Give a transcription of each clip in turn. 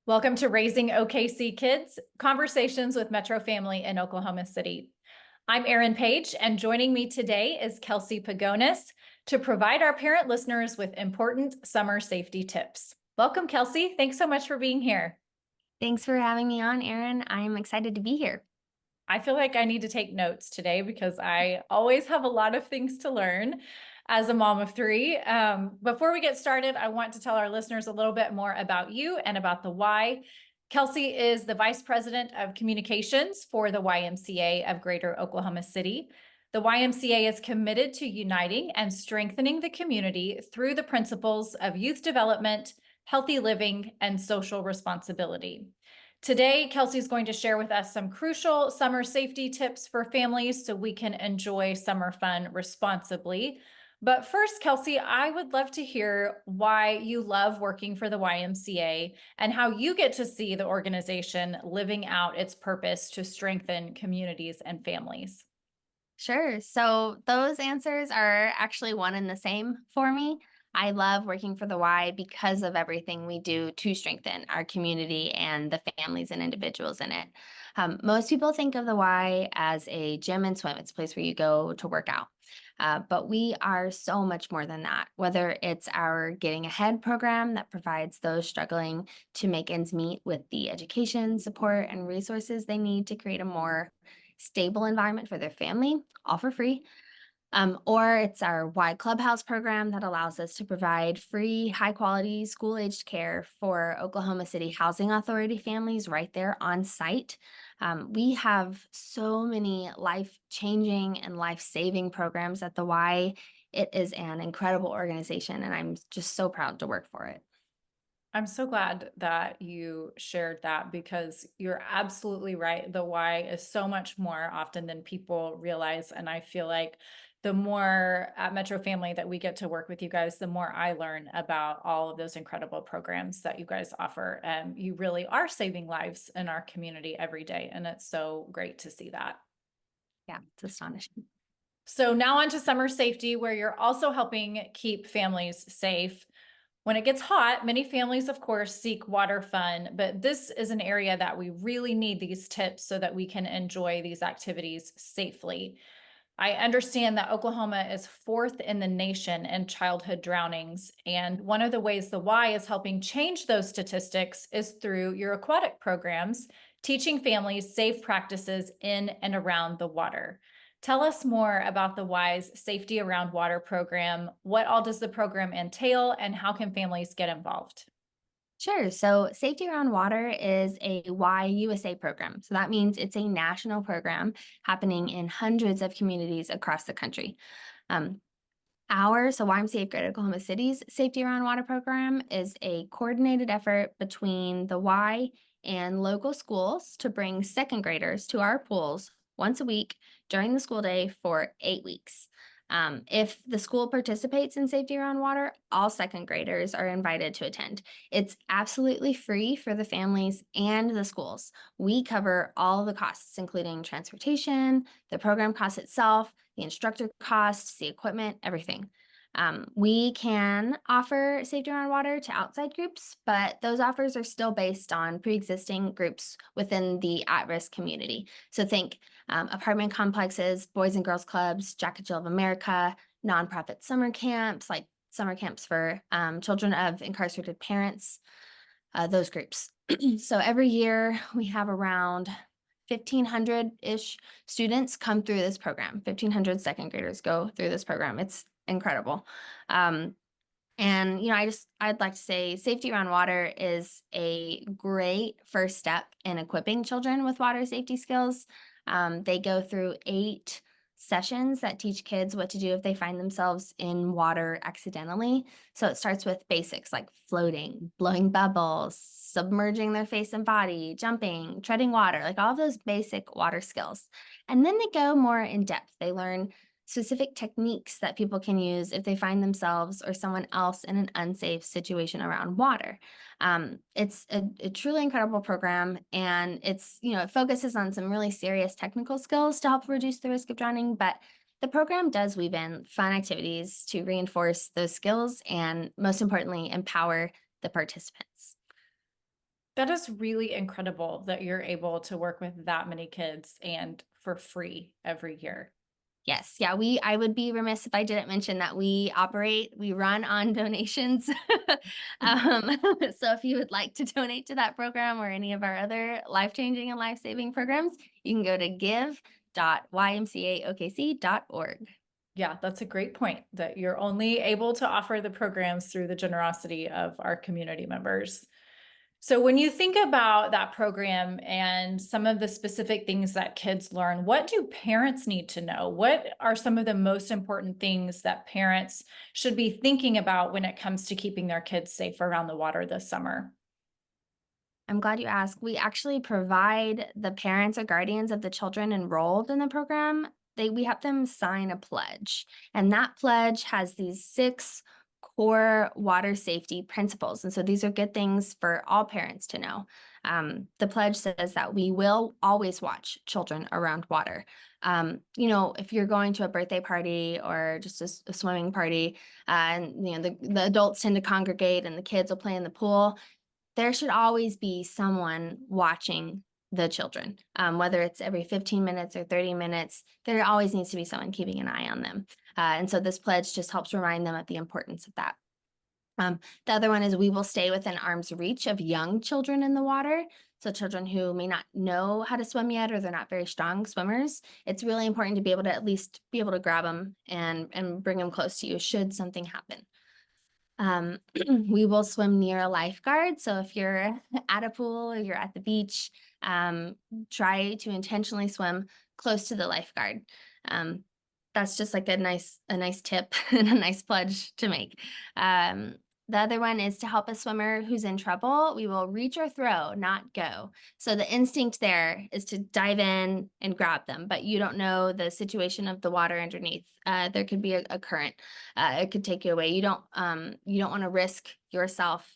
Welcome to Raising OKC Kids, Conversations with Metro Family in Oklahoma City. I'm Erin Page, and joining me today is Kelsey Pagonis to provide our parent listeners with important summer safety tips. Welcome, Kelsey. Thanks so much for being here. Thanks for having me on, Erin. I'm excited to be here. I feel like I need to take notes today because I always have a lot of things to learn as a mom of three. Before we get started, I want to tell our listeners a little bit more about you and about the Y. Kelsey is the Vice President of Communications for the YMCA of Greater Oklahoma City. The YMCA is committed to uniting and strengthening the community through the principles of youth development, healthy living, and social responsibility. Today, Kelsey is going to share with us some crucial summer safety tips for families so we can enjoy summer fun responsibly. But first, Kelsey, I would love to hear why you love working for the YMCA and how you get to see the organization living out its purpose to strengthen communities and families. Sure. So those answers are actually one and the same for me. I love working for the Y because of everything we do to strengthen our community and the families and individuals in it. Most people think of the Y as a gym and swim. It's a place where you go to work out. But we are so much more than that, whether it's our Getting Ahead program that provides those struggling to make ends meet with the education, support, and resources they need to create a more stable environment for their family, all for free. Or it's our Y Clubhouse program that allows us to provide free, high quality school aged care for Oklahoma City Housing Authority families right there on site. We have so many life changing and life saving programs at the Y. It is an incredible organization, and I'm just so proud to work for it. I'm so glad that you shared that because you're absolutely right. The why is so much more often than people realize. And I feel like the more at Metro Family that we get to work with you guys, the more I learn about all of those incredible programs that you guys offer. And you really are saving lives in our community every day. And it's so great to see that. Yeah, it's astonishing. So now on to summer safety, where you're also helping keep families safe. When it gets hot, many families, of course, seek water fun, but this is an area that we really need these tips so that we can enjoy these activities safely. I understand that Oklahoma is fourth in the nation in childhood drownings, and one of the ways the Y is helping change those statistics is through your aquatic programs, teaching families safe practices in and around the water. Tell us more about the Y's Safety Around Water program. What all does the program entail, and how can families get involved? Sure. So, Safety Around Water is a YUSA program. So, that means it's a national program happening in hundreds of communities across the country. Um, so YMCA of Greater Oklahoma City's Safety Around Water program is a coordinated effort between the Y and local schools to bring second graders to our pools once a week during the school day for 8 weeks. If the school participates in Safety Around Water, all second graders are invited to attend. It's absolutely free for the families and the schools. We cover all the costs, including transportation, the program cost itself, the instructor costs, the equipment, everything. We can offer Safety Around Water to outside groups, but those offers are still based on pre-existing groups within the at-risk community. So think apartment complexes, boys and girls clubs, Jack and Jill of America, nonprofit summer camps, like summer camps for children of incarcerated parents, those groups. So every year we have around 1,500-ish students come through this program. 1,500 second graders go through this program. It's incredible. Um, and I'd like to say Safety Around Water is a great first step in equipping children with water safety skills. They go through 8 sessions that teach kids what to do if they find themselves in water accidentally. So it starts with basics like floating, blowing bubbles, submerging their face and body, jumping, treading water, like all of those basic water skills. And then they go more in depth. They learn specific techniques that people can use if they find themselves or someone else in an unsafe situation around water. It's a truly incredible program, and it focuses on some really serious technical skills to help reduce the risk of drowning, but the program does weave in fun activities to reinforce those skills and, most importantly, empower the participants. That is really incredible that you're able to work with that many kids and for free every year. Yes, yeah, I would be remiss if I didn't mention that we run on donations. Um, so if you would like to donate to that program or any of our other life-changing and life-saving programs, you can go to give.ymcaokc.org. Yeah, that's a great point that you're only able to offer the programs through the generosity of our community members. So when you think about that program and some of the specific things that kids learn, what do parents need to know? What are some of the most important things that parents should be thinking about when it comes to keeping their kids safe around the water this summer? I'm glad you asked. We actually provide the parents or guardians of the children enrolled in the program. We have them sign a pledge, and that pledge has these 6 core water safety principles. And so these are good things for all parents to know. The pledge says that we will always watch children around water. If you're going to a birthday party or just a swimming party, and the adults tend to congregate and the kids will play in the pool, there should always be someone watching the children, whether it's every 15 minutes or 30 minutes. There always needs to be someone keeping an eye on them. And so this pledge just helps remind them of the importance of that. The other one is we will stay within arm's reach of young children in the water. So children who may not know how to swim yet or they're not very strong swimmers, it's really important to be able to at least be able to grab them and bring them close to you should something happen. We will swim near a lifeguard. So if you're at a pool or you're at the beach, try to intentionally swim close to the lifeguard. Um, that's just like a nice tip and a nice pledge to make. The other one is to help a swimmer who's in trouble, we will reach or throw, not go. So the instinct there is to dive in and grab them, but you don't know the situation of the water underneath. There could be a current. It could take you away. You don't want to risk yourself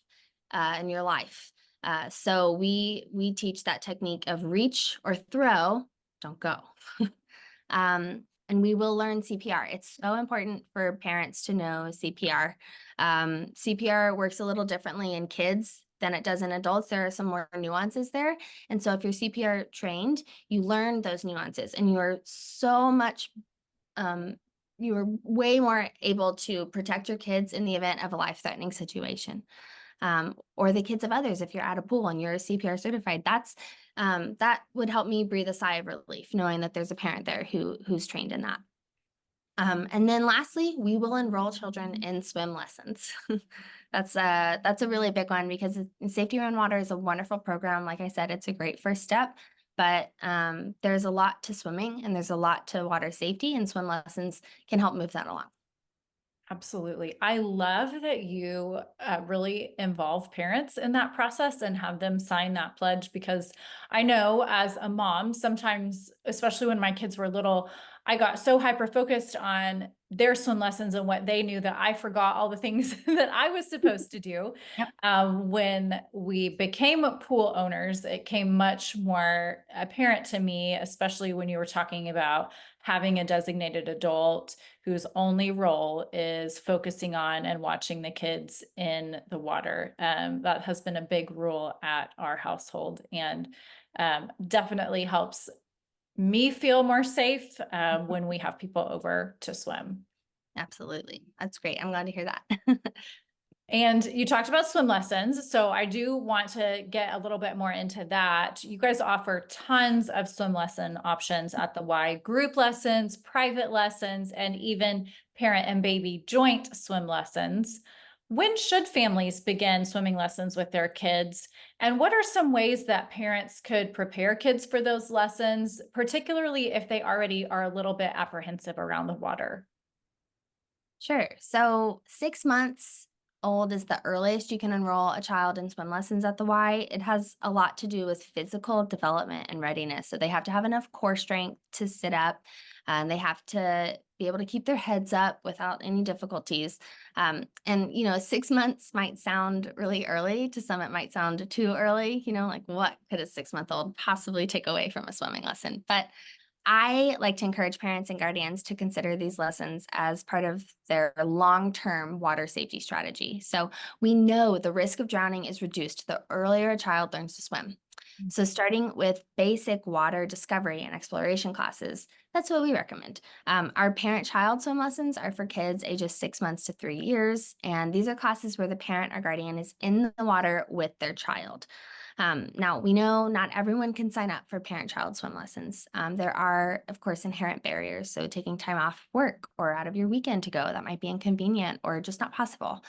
and your life. So we teach that technique of reach or throw, don't go. And we will learn CPR. It's so important for parents to know CPR. CPR works a little differently in kids than it does in adults. There are some more nuances there. And so if you're CPR trained, you learn those nuances and you are way more able to protect your kids in the event of a life-threatening situation. Or the kids of others, if you're at a pool and you're CPR certified, that would help me breathe a sigh of relief, knowing that there's a parent there who's trained in that. And then lastly, we will enroll children in swim lessons. That's a really big one because Safety Around Water is a wonderful program. Like I said, it's a great first step, but there's a lot to swimming and there's a lot to water safety, and swim lessons can help move that along. Absolutely. I love that you really involve parents in that process and have them sign that pledge because I know as a mom, sometimes, especially when my kids were little, I got so hyper focused on their swim lessons and what they knew that I forgot all the things that I was supposed to do. Yep. When we became pool owners, it came much more apparent to me, especially when you were talking about having a designated adult whose only role is focusing on and watching the kids in the water. That has been a big rule at our household and definitely helps me feel more safe when we have people over to swim. Absolutely. That's great. I'm glad to hear that. And you talked about swim lessons. So I do want to get a little bit more into that. You guys offer tons of swim lesson options at the Y, group lessons, private lessons, and even parent and baby joint swim lessons. When should families begin swimming lessons with their kids? And what are some ways that parents could prepare kids for those lessons, particularly if they already are a little bit apprehensive around the water? Sure. So 6 months old is the earliest you can enroll a child in swim lessons at the Y. It has a lot to do with physical development and readiness. So they have to have enough core strength to sit up, and they have to be able to keep their heads up without any difficulties. And 6 months might sound really early. To some, it might sound too early. Like what could a 6-month-old possibly take away from a swimming lesson? But I like to encourage parents and guardians to consider these lessons as part of their long-term water safety strategy. So we know the risk of drowning is reduced the earlier a child learns to swim. So starting with basic water discovery and exploration classes, that's what we recommend. Our parent-child swim lessons are for kids ages 6 months to 3 years, and these are classes where the parent or guardian is in the water with their child. Now, we know not everyone can sign up for parent-child swim lessons. There are, of course, inherent barriers. So taking time off work or out of your weekend to go, that might be inconvenient or just not possible.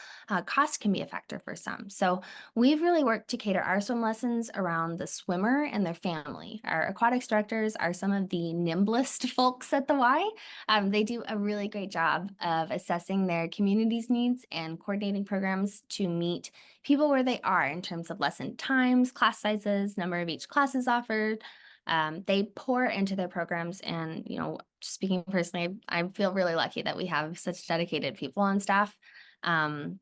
Cost can be a factor for some. So we've really worked to cater our swim lessons around the swimmer and their family. Our aquatics directors are some of the nimblest folks at the Y. They do a really great job of assessing their community's needs and coordinating programs to meet people where they are in terms of lesson times, class sizes, number of each classes offered. They pour into their programs, and speaking personally, I feel really lucky that we have such dedicated people on staff. Now,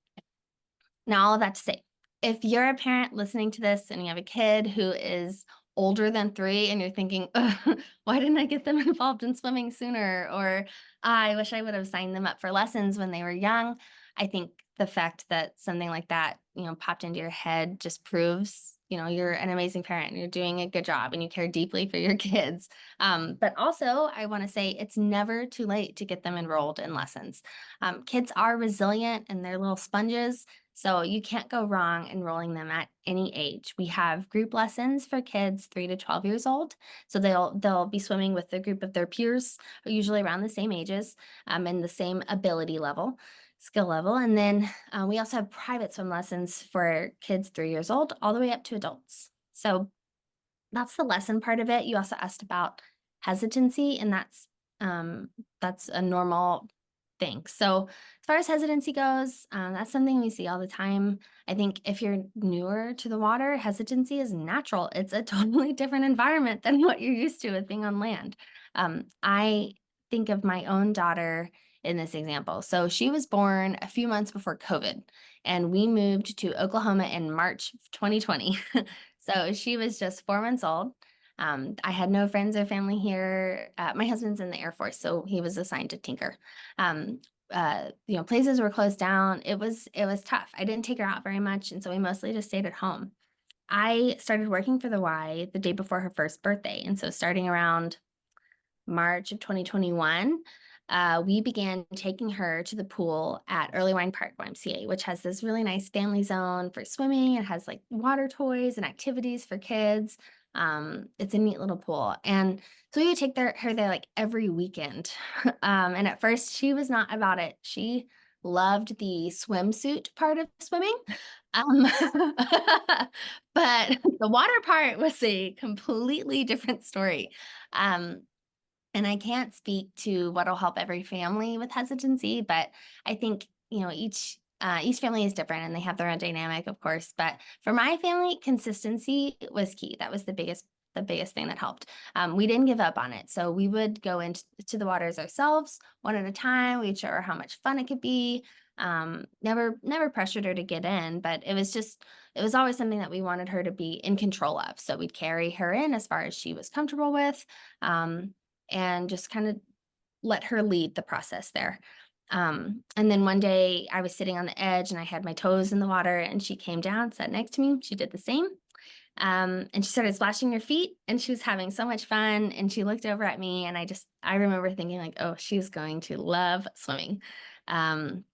all of that to say, if you're a parent listening to this and you have a kid who is older than 3 and you're thinking, "Ugh, why didn't I get them involved in swimming sooner?" Or I wish I would have signed them up for lessons when they were young. I think the fact that something like that, popped into your head just proves, you're an amazing parent and you're doing a good job and you care deeply for your kids. But also, I want to say it's never too late to get them enrolled in lessons. Kids are resilient and they're little sponges. So you can't go wrong enrolling them at any age. We have group lessons for kids 3 to 12 years old. So they'll be swimming with a group of their peers, usually around the same ages, and the same ability level, skill level. And then we also have private swim lessons for kids 3 years old all the way up to adults. So that's the lesson part of it. You also asked about hesitancy, and that's a normal thing. So as far as hesitancy goes, that's something we see all the time. I think if you're newer to the water, hesitancy is natural. It's a totally different environment than what you're used to with being on land. I think of my own daughter in this example. So she was born a few months before COVID, and we moved to Oklahoma in March of 2020. So she was just 4 months old. I had no friends or family here. My husband's in the Air Force, so he was assigned to Tinker. Places were closed down. It was tough. I didn't take her out very much, and so we mostly just stayed at home. I started working for the Y the day before her first birthday, and so starting around March of 2021, we began taking her to the pool at Early Wine Park YMCA, which has this really nice family zone for swimming. It has like water toys and activities for kids. It's a neat little pool. And so we would take her there like every weekend. And at first, she was not about it. She loved the swimsuit part of swimming. Um, but the water part was a completely different story. Um, and I can't speak to what'll help every family with hesitancy, but I think, each family is different and they have their own dynamic, of course. But for my family, consistency was key. That was the biggest thing that helped. We didn't give up on it. So we would go into the waters ourselves one at a time. We'd show her how much fun it could be. Never pressured her to get in, but it was always something that we wanted her to be in control of. So we'd carry her in as far as she was comfortable with. And just kind of let her lead the process there. And then one day I was sitting on the edge and I had my toes in the water, and she came down, sat next to me. She did the same. And she started splashing her feet, and she was having so much fun. And she looked over at me, and I remember thinking like, oh, she's going to love swimming. And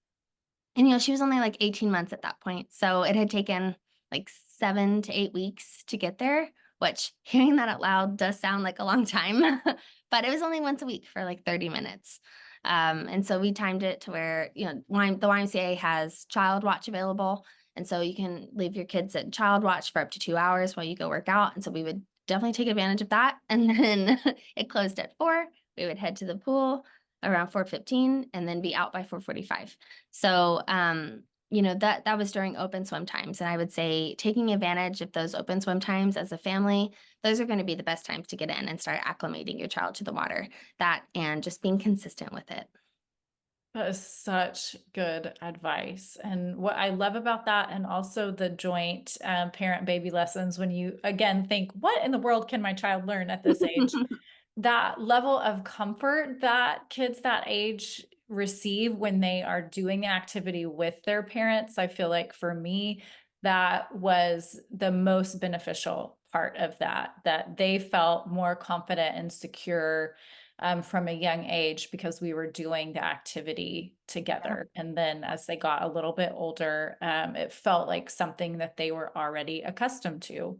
she was only like 18 months at that point. So it had taken like 7 to 8 weeks to get there, which hearing that out loud does sound like a long time, but it was only once a week for like 30 minutes. And so we timed it to where, the YMCA has child watch available. And so you can leave your kids at child watch for up to 2 hours while you go work out. And so we would definitely take advantage of that. And then it closed at 4. We would head to the pool around 4:15 and then be out by 4:45. So, that was during open swim times. And I would say taking advantage of those open swim times as a family, those are going to be the best times to get in and start acclimating your child to the water. That and just being consistent with it. That is such good advice. And what I love about that, and also the joint parent baby lessons, when you again think, what in the world can my child learn at this age? that level of comfort that kids that age receive when they are doing the activity with their parents, I feel like for me, that was the most beneficial part of that, that they felt more confident and secure from a young age because we were doing the activity together. And then as they got a little bit older, it felt like something that they were already accustomed to.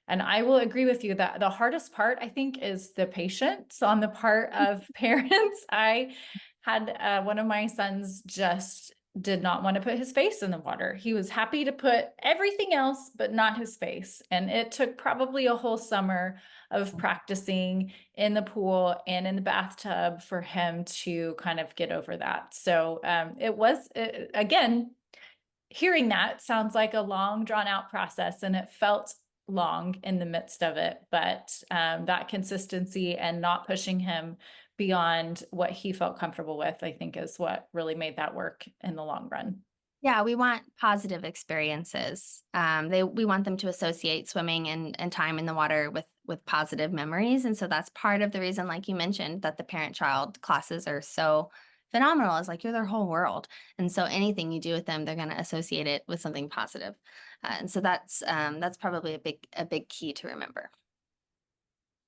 And I will agree with you that the hardest part, I think, is the patience on the part of parents. I had one of my sons just did not want to put his face in the water. He was happy to put everything else, but not his face. And it took probably a whole summer of practicing in the pool and in the bathtub for him to kind of get over that. So it was, again, hearing that sounds like a long drawn out process, and it felt long in the midst of it, but that consistency and not pushing him beyond what he felt comfortable with, I think, is what really made that work in the long run. Yeah, we want positive experiences. We want them to associate swimming and time in the water with positive memories, and so that's part of the reason, like you mentioned, that the parent-child classes are so phenomenal. Is like you're their whole world, and so anything you do with them, they're going to associate it with something positive, and so that's probably a big key to remember.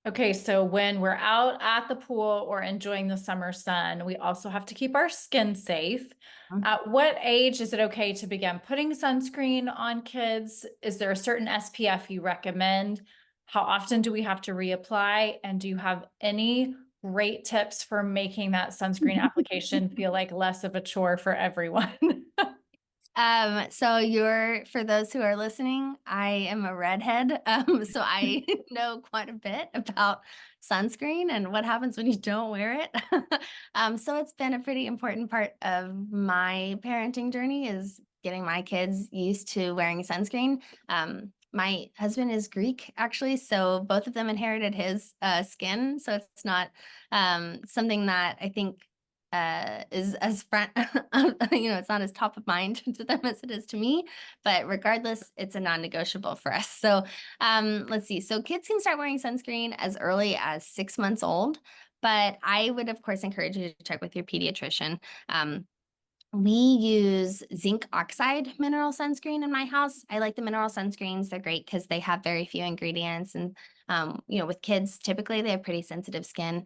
Okay, so when we're out at the pool or enjoying the summer sun, we also have to keep our skin safe. At what age is it okay to begin putting sunscreen on kids? Is there a certain SPF you recommend? How often do we have to reapply? And do you have any great tips for making that sunscreen application feel like less of a chore for everyone? So you're for those who are listening, I am a redhead. So I know quite a bit about sunscreen and what happens when you don't wear it. So it's been a pretty important part of my parenting journey is getting my kids used to wearing sunscreen. My husband is Greek, actually, so both of them inherited his skin. So it's not something that I think is as front, it's not as top of mind to them as it is to me. But regardless, it's a non-negotiable for us. So let's see. So kids can start wearing sunscreen as early as 6 months old. But I would, of course, encourage you to check with your pediatrician. We use zinc oxide mineral sunscreen in my house. I like the mineral sunscreens. They're great because they have very few ingredients. And, with kids, typically they have pretty sensitive skin.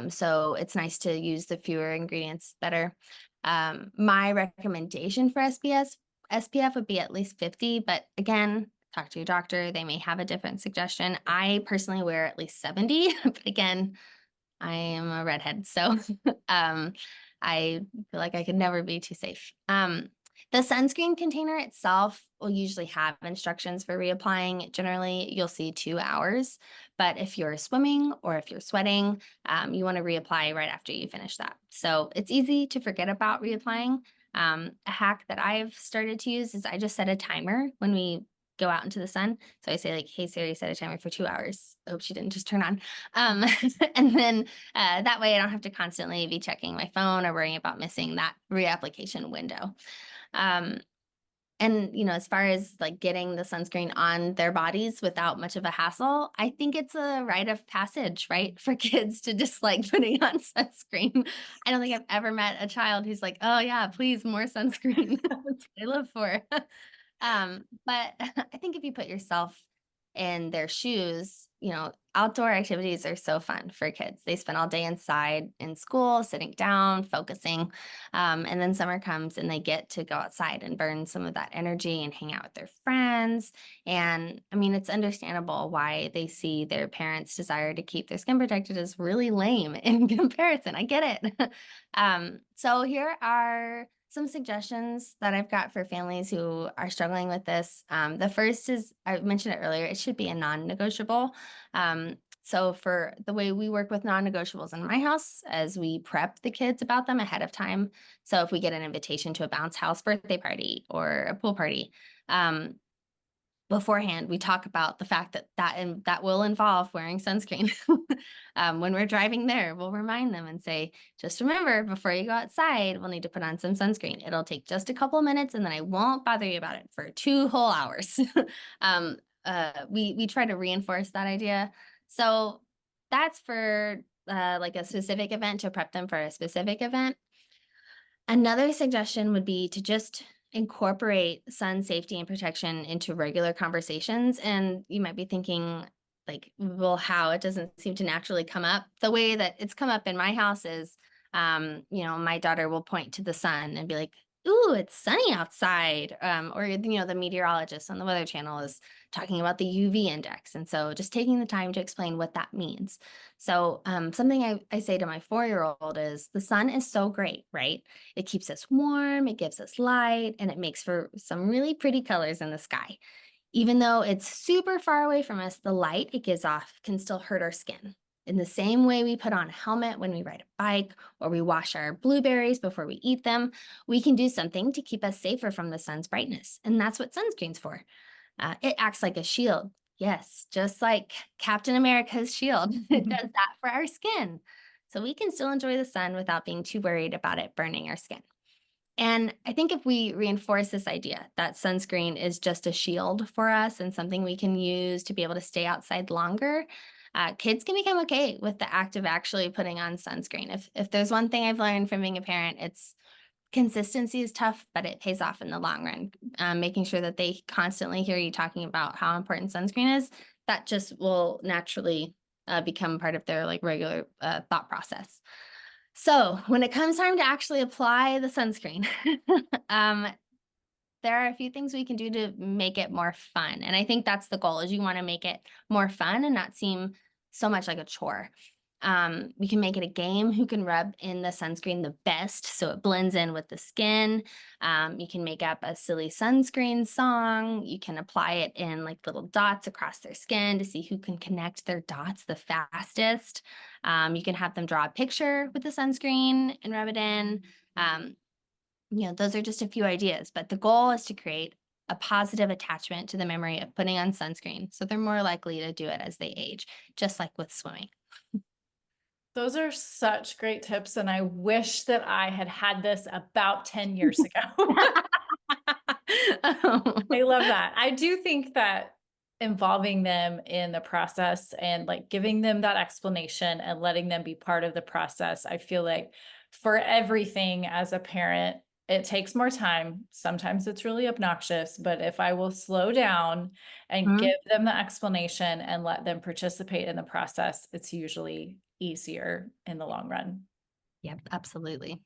So it's nice to use the fewer ingredients better. My recommendation for SPF would be at least 50. But again, talk to your doctor. They may have a different suggestion. I personally wear at least 70. But again, I am a redhead, so I feel like I could never be too safe. The sunscreen container itself will usually have instructions for reapplying. Generally, you'll see 2 hours, but if you're swimming or if you're sweating, you want to reapply right after you finish that. So it's easy to forget about reapplying. A hack that I've started to use is I just set a timer when we go out into the sun. So I say like, "Hey Siri, set a timer for 2 hours." I hope she didn't just turn on. Um, and then that way I don't have to constantly be checking my phone or worrying about missing that reapplication window. Um, and as far as like getting the sunscreen on their bodies without much of a hassle, I think it's a rite of passage, right? For kids to just like putting on sunscreen. I don't think I've ever met a child who's like, "Oh yeah, please more sunscreen." That's what I live for. But I think if you put yourself in their shoes, outdoor activities are so fun for kids. They spend all day inside in school, sitting down, focusing. And then summer comes and they get to go outside and burn some of that energy and hang out with their friends. And I mean, it's understandable why they see their parents' desire to keep their skin protected as really lame in comparison. I get it. So here are some suggestions that I've got for families who are struggling with this. The first is, I mentioned it earlier, it should be a non-negotiable. So for the way we work with non-negotiables in my house, as we prep the kids about them ahead of time. So if we get an invitation to a bounce house birthday party or a pool party, beforehand, we talk about the fact that will involve wearing sunscreen. When we're driving there, we'll remind them and say, just remember, before you go outside, we'll need to put on some sunscreen. It'll take just a couple of minutes, and then I won't bother you about it for 2 whole hours. We try to reinforce that idea. So that's for like a specific event, to prep them for a specific event. Another suggestion would be to just incorporate sun safety and protection into regular conversations. And you might be thinking, like, well, how? It doesn't seem to naturally come up. The way that it's come up in my house is, my daughter will point to the sun and be like, "Ooh, it's sunny outside." Or, the meteorologist on the Weather Channel is talking about the UV index. And so just taking the time to explain what that means. So, something I say to my 4-year-old is the sun is so great, right? It keeps us warm, it gives us light, and it makes for some really pretty colors in the sky. Even though it's super far away from us, the light it gives off can still hurt our skin. In the same way we put on a helmet when we ride a bike or we wash our blueberries before we eat them, we can do something to keep us safer from the sun's brightness. And that's what sunscreen's for. It acts like a shield. Yes, just like Captain America's shield. It does that for our skin. So we can still enjoy the sun without being too worried about it burning our skin. And I think if we reinforce this idea that sunscreen is just a shield for us and something we can use to be able to stay outside longer, kids can become okay with the act of actually putting on sunscreen. If there's one thing I've learned from being a parent, it's consistency is tough, but it pays off in the long run. Making sure that they constantly hear you talking about how important sunscreen is, that just will naturally become part of their like regular thought process. So when it comes time to actually apply the sunscreen, um, there are a few things we can do to make it more fun. And I think that's the goal, is you want to make it more fun and not seem so much like a chore. We can make it a game who can rub in the sunscreen the best so it blends in with the skin. You can make up a silly sunscreen song. You can apply it in like little dots across their skin to see who can connect their dots the fastest. You can have them draw a picture with the sunscreen and rub it in. Those are just a few ideas, but the goal is to create a positive attachment to the memory of putting on sunscreen so they're more likely to do it as they age, just like with swimming. Those are such great tips, and I wish that I had had this about 10 years ago. I love that. I do think that involving them in the process and like giving them that explanation and letting them be part of the process, I feel like for everything as a parent, it takes more time. Sometimes it's really obnoxious, but if I will slow down and Mhm. give them the explanation and let them participate in the process, it's usually easier in the long run. Yep, absolutely.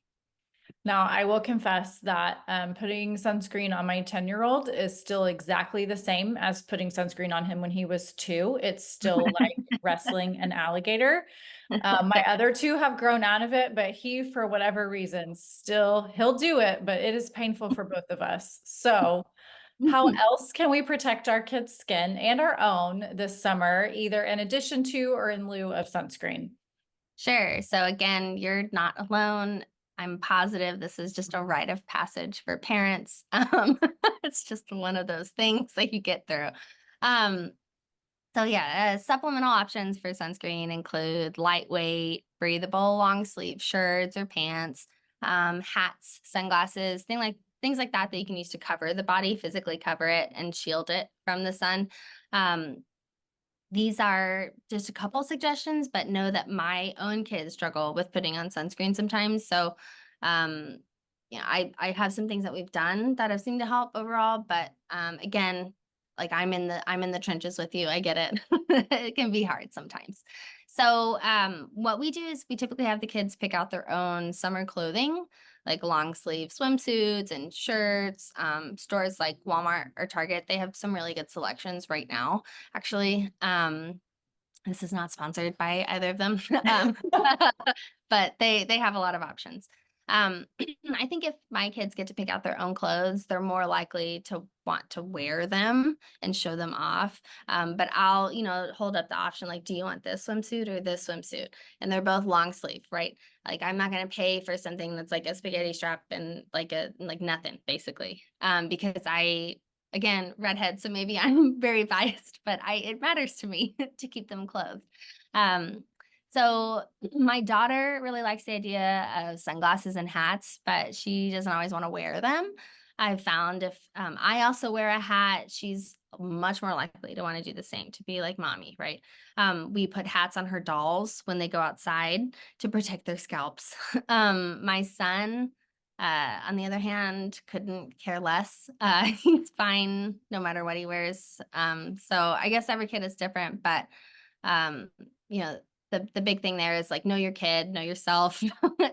Now, I will confess that putting sunscreen on my 10-year-old is still exactly the same as putting sunscreen on him when he was 2. It's still like wrestling an alligator. My other two have grown out of it, but he, for whatever reason, still, he'll do it, but it is painful for both of us. So, how else can we protect our kids' skin and our own this summer, either in addition to or in lieu of sunscreen? Sure. So again, you're not alone. I'm positive this is just a rite of passage for parents. It's just one of those things that you get through. Um, so yeah, supplemental options for sunscreen include lightweight, breathable long sleeve shirts or pants, hats, sunglasses, things like that that you can use to cover the body, physically cover it and shield it from the sun. Um, these are just a couple suggestions, but know that my own kids struggle with putting on sunscreen sometimes. So, um, I have some things that we've done that have seemed to help overall, but again, like I'm in the trenches with you. I get it. It can be hard sometimes. So, what we do is we typically have the kids pick out their own summer clothing, like long sleeve swimsuits and shirts. Stores like Walmart or Target, they have some really good selections right now actually. This is not sponsored by either of them. But they have a lot of options. I think if my kids get to pick out their own clothes, they're more likely to want to wear them and show them off. But I'll, hold up the option like, do you want this swimsuit or this swimsuit? And they're both long sleeve, right? Like I'm not gonna pay for something that's like a spaghetti strap and like nothing, basically. Because again, redhead, so maybe I'm very biased, but it matters to me to keep them clothed. Um, so my daughter really likes the idea of sunglasses and hats, but she doesn't always want to wear them. I've found if I also wear a hat, she's much more likely to want to do the same, to be like mommy, right? We put hats on her dolls when they go outside to protect their scalps. My son, on the other hand, couldn't care less. He's fine no matter what he wears. So I guess every kid is different, but um, you know, the big thing there is like know your kid, know yourself,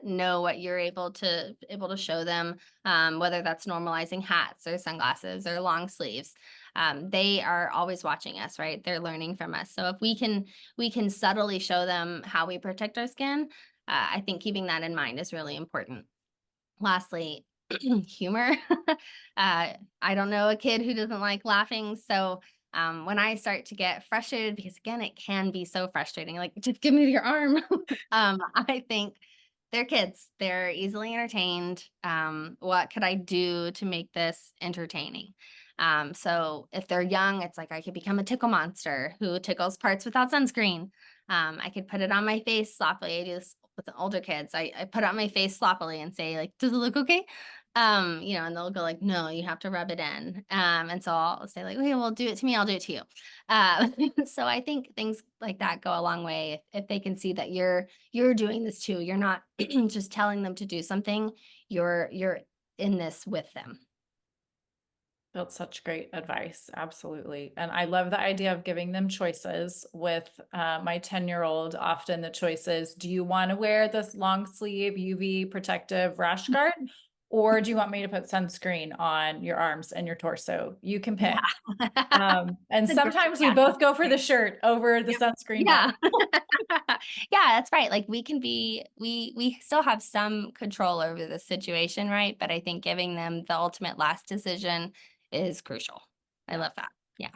know what you're able to show them, whether that's normalizing hats or sunglasses or long sleeves. They are always watching us, right? They're learning from us. So if we can subtly show them how we protect our skin, I think keeping that in mind is really important. Lastly, humor. I don't know a kid who doesn't like laughing. So when I start to get frustrated, because again, it can be so frustrating, like just give me your arm. I think they're kids. They're easily entertained. What could I do to make this entertaining? So if they're young, it's like I could become a tickle monster who tickles parts without sunscreen. I could put it on my face sloppily. I do this with the older kids. I put it on my face sloppily and say like, "Does it look okay?" And they'll go like, "No, you have to rub it in." And so I'll say like, "Okay, well, do it to me. I'll do it to you." Uh, so I think things like that go a long way if they can see that you're doing this too. You're not just telling them to do something. You're in this with them. That's such great advice. Absolutely. And I love the idea of giving them choices with my 10-year-old. Often the choices, do you want to wear this long sleeve UV protective rash guard? Or do you want me to put sunscreen on your arms and your torso? You can Yeah. pick. And It's a great, sometimes we yeah. both go for the shirt over the Yep. sunscreen Yeah. bottle. Yeah, that's right. Like we still have some control over the situation, right? But I think giving them the ultimate last decision is crucial. I love that. Yeah.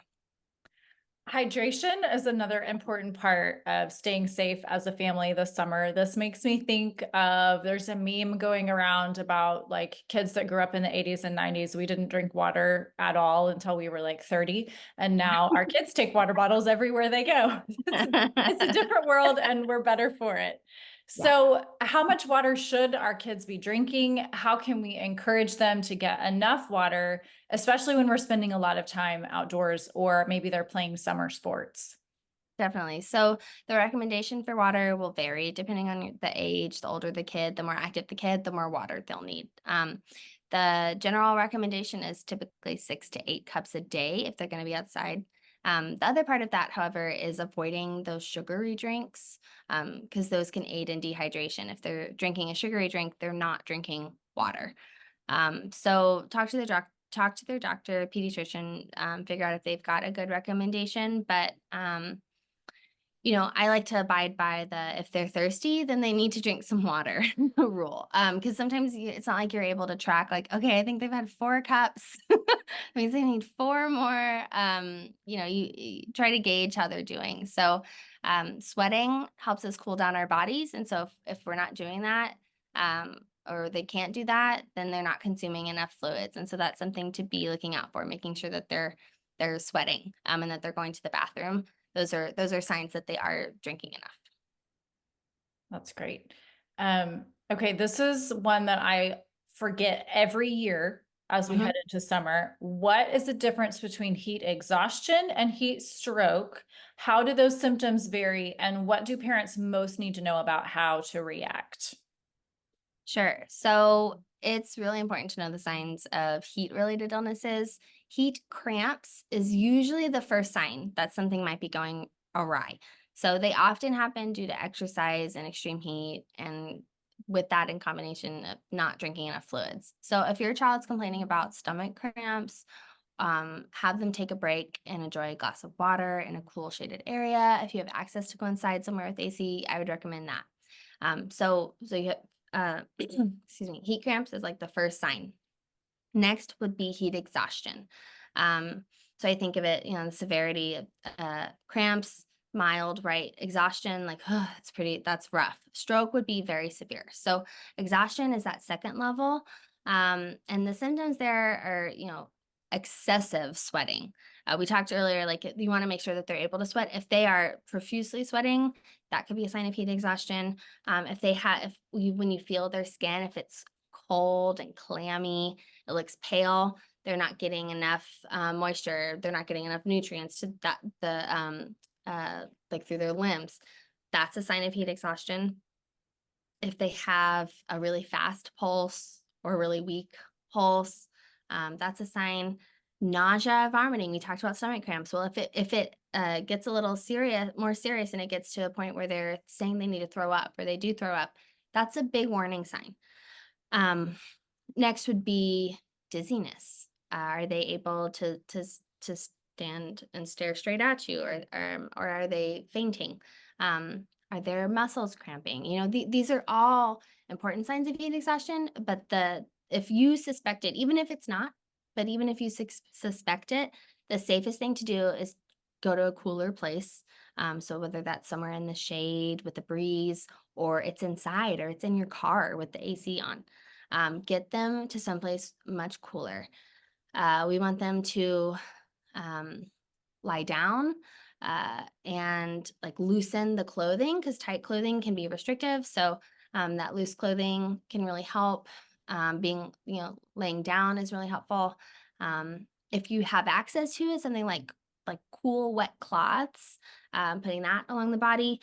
Hydration is another important part of staying safe as a family this summer. This makes me think of there's a meme going around about like kids that grew up in the 80s and 90s. We didn't drink water at all until we were like 30. And now our kids take water bottles everywhere they go. It's a different world and we're better for it. Yeah. So, how much water should our kids be drinking? How can we encourage them to get enough water, especially when we're spending a lot of time outdoors or maybe they're playing summer sports? Definitely. So the recommendation for water will vary depending on the age. The older the kid, the more active the kid, the more water they'll need. The general recommendation is typically 6 to 8 cups a day if they're going to be outside. The other part of that, however, is avoiding those sugary drinks because those can aid in dehydration. If they're drinking a sugary drink, they're not drinking water. So talk to their doctor, pediatrician, figure out if they've got a good recommendation. But I like to abide by the if they're thirsty, then they need to drink some water rule. Because sometimes it's not like you're able to track, like, okay, I think they've had 4 cups. That means they need 4 more. You try to gauge how they're doing. So, sweating helps us cool down our bodies. And so, if we're not doing that, or they can't do that, then they're not consuming enough fluids. And so, that's something to be looking out for, making sure that they're sweating and that they're going to the bathroom. Those are signs that they are drinking enough. That's great. Okay, this is one that I forget every year as we Mhm. head into summer. What is the difference between heat exhaustion and heat stroke? How do those symptoms vary? And what do parents most need to know about how to react? Sure. So it's really important to know the signs of heat related illnesses. Heat cramps is usually the first sign that something might be going awry. So they often happen due to exercise and extreme heat, and with that in combination of not drinking enough fluids. So if your child's complaining about stomach cramps, have them take a break and enjoy a glass of water in a cool shaded area. If you have access to go inside somewhere with AC, I would recommend that. So you have, excuse me, heat cramps is like the first sign. Next would be heat exhaustion. So I think of it, the severity of cramps, mild, right? Exhaustion, like, oh, that's rough. Stroke would be very severe. So exhaustion is that second level. And the symptoms there are, excessive sweating. We talked earlier, like you want to make sure that they're able to sweat. If they are profusely sweating, that could be a sign of heat exhaustion. If when you feel their skin, if it's cold and clammy. It looks pale. They're not getting enough moisture. They're not getting enough nutrients to that like through their limbs. That's a sign of heat exhaustion. If they have a really fast pulse or really weak pulse, that's a sign. Nausea, vomiting. We talked about stomach cramps. Well, if it gets a little more serious, and it gets to a point where they're saying they need to throw up or they do throw up, that's a big warning sign. Um, Next would be dizziness. Are they able to stand and stare straight at you, or are they fainting? Are their muscles cramping? These are all important signs of heat exhaustion. But if you suspect it, even if it's not, but even if you suspect it, the safest thing to do is go to a cooler place. So whether that's somewhere in the shade with the breeze, or it's inside, or it's in your car with the AC on. Get them to someplace much cooler. We want them to um, lie down and like loosen the clothing, because tight clothing can be restrictive. So that loose clothing can really help. Laying down is really helpful. If you have access to something like cool wet cloths, putting that along the body.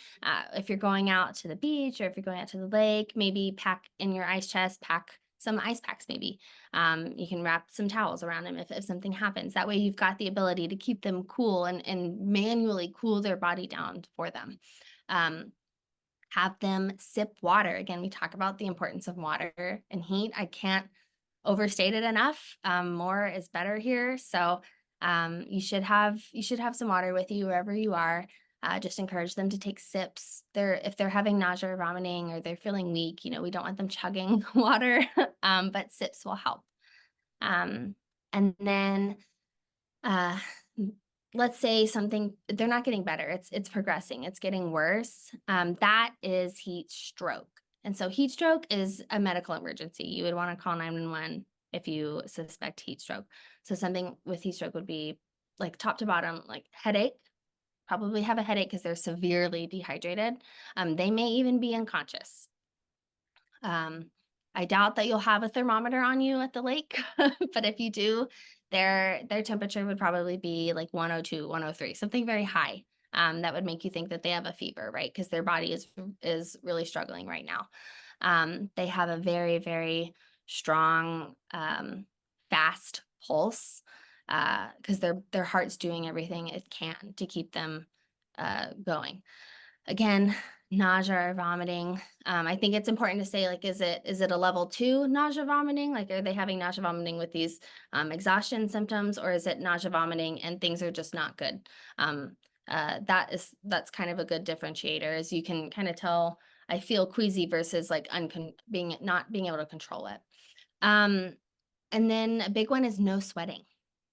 If you're going out to the beach, or if you're going out to the lake, maybe pack in your ice chest, pack some ice packs maybe. You can wrap some towels around them if something happens. That way you've got the ability to keep them cool and manually cool their body down for them. Have them sip water. Again, we talk about the importance of water and heat. I can't overstate it enough. More is better here. So you should have some water with you wherever you are. Just encourage them to take sips. If they're having nausea or vomiting, or they're feeling weak, we don't want them chugging water, but sips will help. And then uh, let's say they're not getting better. It's progressing. It's getting worse. That is heat stroke. And so heat stroke is a medical emergency. You would want to call 911 if you suspect heat stroke. So something with heat stroke would be like top to bottom, like headache, probably have a headache because they're severely dehydrated. They may even be unconscious. I doubt that you'll have a thermometer on you at the lake, but if you do, their temperature would probably be like 102, 103, something very high. That would make you think that they have a fever, right? Because their body is really struggling right now. They have a very, very strong, fast pulse, because their heart's doing everything it can to keep them going. Again, nausea or vomiting. I think it's important to say, like, is it a level 2 nausea vomiting? Like, are they having nausea vomiting with these exhaustion symptoms, or is it nausea vomiting and things are just not good? That's kind of a good differentiator, is you can kind of tell, I feel queasy versus like not being able to control it. And then a big one is no sweating.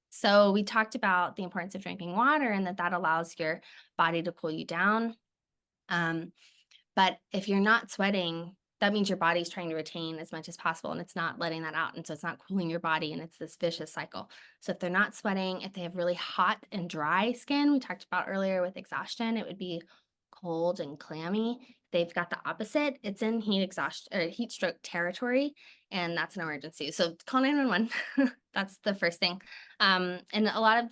So we talked about the importance of drinking water, and that allows your body to cool you down. But if you're not sweating, that means your body's trying to retain as much as possible, and it's not letting that out. And so it's not cooling your body, and it's this vicious cycle. So if they're not sweating, if they have really hot and dry skin, we talked about earlier with exhaustion, it would be cold and clammy. They've got the opposite. It's in heat stroke territory, and that's an emergency. So call 911. That's the first thing. And a lot of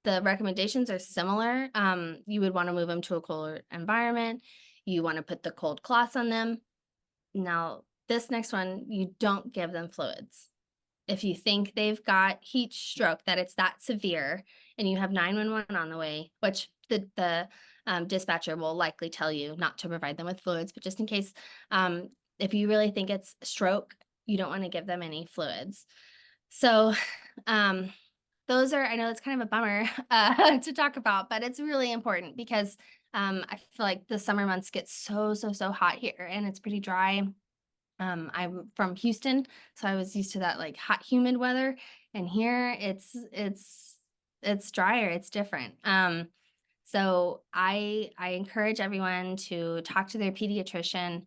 the recommendations are similar. You would want to move them to a cooler environment. You want to put the cold cloths on them. Now, this next one, you don't give them fluids. If you think they've got heat stroke, that it's that severe, and you have 911 on the way, which the dispatcher will likely tell you not to provide them with fluids, but just in case, if you really think it's stroke, you don't want to give them any fluids. So, those are, I know it's kind of a bummer to talk about, but it's really important because I feel like the summer months get so hot here, and it's pretty dry. I'm from Houston, so I was used to that like hot, humid weather, and here it's drier, it's different. So I encourage everyone to talk to their pediatrician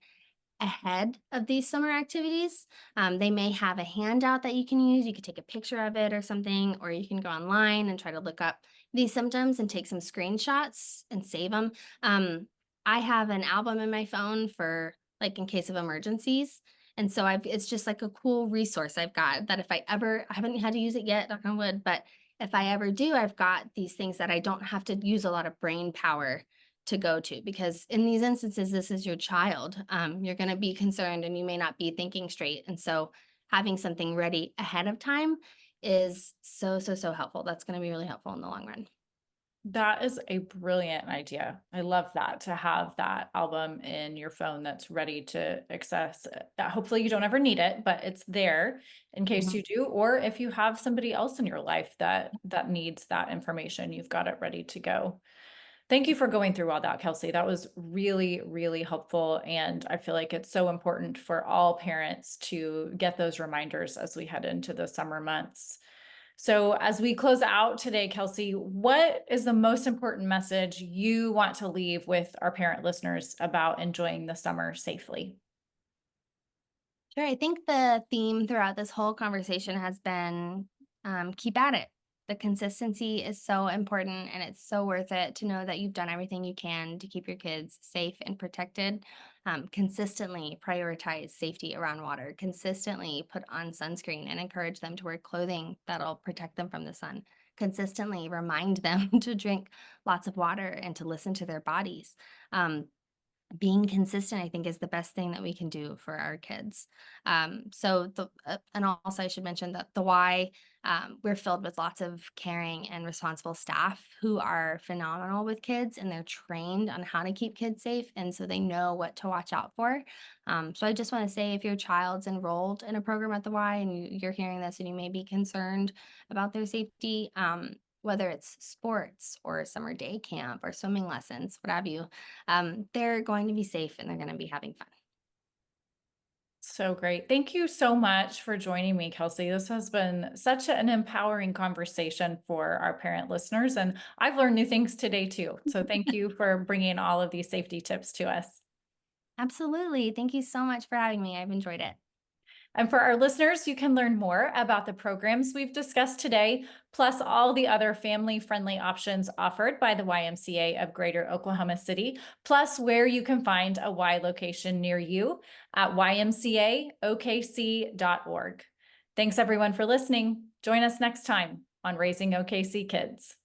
ahead of these summer activities. They may have a handout that you can use. You could take a picture of it or something, or you can go online and try to look up these symptoms and take some screenshots and save them. I have an album in my phone for like in case of emergencies. And so it's just like a cool resource I've got that if I haven't had to use it yet, knock on wood, but if I ever do, I've got these things that I don't have to use a lot of brain power to go to, because in these instances, this is your child. You're going to be concerned and you may not be thinking straight. And so having something ready ahead of time is so helpful. That's going to be really helpful in the long run. That is a brilliant idea. I love that, to have that album in your phone that's ready to access. Hopefully you don't ever need it, but it's there in case Mhm. you do, or if you have somebody else in your life that needs that information, you've got it ready to go. Thank you for going through all that, Kelsey. That was really, really helpful. And I feel like it's so important for all parents to get those reminders as we head into the summer months. So, as we close out today, Kelsey, what is the most important message you want to leave with our parent listeners about enjoying the summer safely? Sure. I think the theme throughout this whole conversation has been keep at it. The consistency is so important, and it's so worth it to know that you've done everything you can to keep your kids safe and protected. Consistently prioritize safety around water, consistently put on sunscreen and encourage them to wear clothing that'll protect them from the sun. Consistently remind them to drink lots of water and to listen to their bodies. Being consistent, I think, is the best thing that we can do for our kids. And also I should mention that the Y, we're filled with lots of caring and responsible staff who are phenomenal with kids, and they're trained on how to keep kids safe. And so they know what to watch out for. So I just want to say, if your child's enrolled in a program at the Y and you're hearing this and you may be concerned about their safety, whether it's sports or summer day camp or swimming lessons, what have you, they're going to be safe and they're going to be having fun. So great. Thank you so much for joining me, Kelsey. This has been such an empowering conversation for our parent listeners, and I've learned new things today too. So thank you for bringing all of these safety tips to us. Absolutely. Thank you so much for having me. I've enjoyed it. And for our listeners, you can learn more about the programs we've discussed today, plus all the other family-friendly options offered by the YMCA of Greater Oklahoma City, plus where you can find a Y location near you at ymcaokc.org. Thanks everyone for listening. Join us next time on Raising OKC Kids.